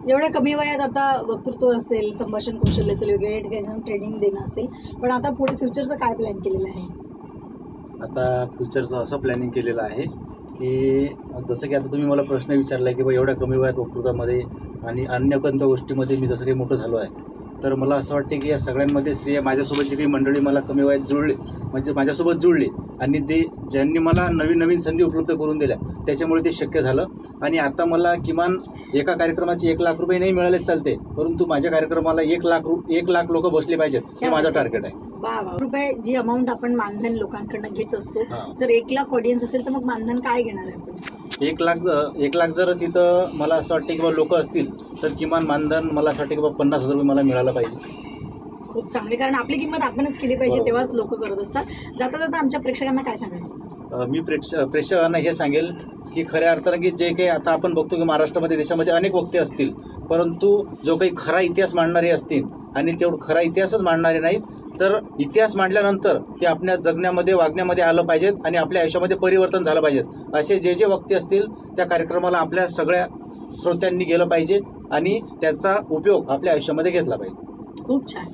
एवढ्या कमी वयात आता वक्तृत्व असेल, संभाषण कौशल्य असेल, वेगवेगळ्या ठिकाणी जाऊन ट्रेनिंग देणं असेल, पण आता पुढे फ्युचरचं काय प्लॅन केलेलं आहे? आता फ्युचरचं असं प्लॅनिंग केलेलं आहे की जसं की आता तुम्ही मला प्रश्न विचारला की बा एवढ्या कमी वयात वक्तृत्वामध्ये आणि अन्य कोणत्या गोष्टीमध्ये मी जसं काही मोठं झालो आहे, तर मला असं वाटते की या सगळ्यांमध्ये श्रेय माझ्यासोबत जी काही मंडळी मला कमी वयात जुळली, म्हणजे माझ्यासोबत जुळली आणि ते ज्यांनी मला नवीन नवीन संधी उपलब्ध करून दिल्या त्याच्यामुळे ते शक्य झालं. आणि आता मला किमान एका कार्यक्रमाचे 1 लाख रुपये नाही मिळालेच चालते, परंतु माझ्या कार्यक्रमाला 1 लाख लोक बसले पाहिजेत हे माझं टार्गेट आहे. रुपये जी अमाऊंट आपण मानधन लोकांकडनं घेत असतो, जर 1 लाख ऑडियन्स असेल तर मग मानधन काय घेणार आहे आपण? 1 लाख जर तिथं मला असं वाटतं की बा लोक असतील तर किमान मानधन मला असं वाटतं की बा 50,000 रुपये मला मिळालं पाहिजे. खूप चांगले, कारण आपली किंमत आपणच केली पाहिजे, तेव्हाच लोक करत असतात. जाता जाता आमच्या प्रेक्षकांना काय सांगाल? मी प्रेक्षकांना हे सांगेल की खऱ्या अर्थानं की जे काही आता आपण बघतो की महाराष्ट्रामध्ये देशामध्ये अनेक वक्ते असतील, परंतु जो काही खरा इतिहास मांडणारे असतील आणि तेवढं खरा इतिहासच मांडणारे नाहीत, तर इतिहास मांडल्यानंतर ते आपल्या जगण्यामध्ये वागण्यामध्ये आलं पाहिजेत आणि आपल्या आयुष्यामध्ये परिवर्तन झालं पाहिजेत. असे जे वक्ते असतील त्या कार्यक्रमाला आपल्या सगळ्या श्रोत्यांनी गेलं पाहिजे आणि त्याचा उपयोग आपल्या आयुष्यामध्ये घेतला पाहिजे. खूप छान.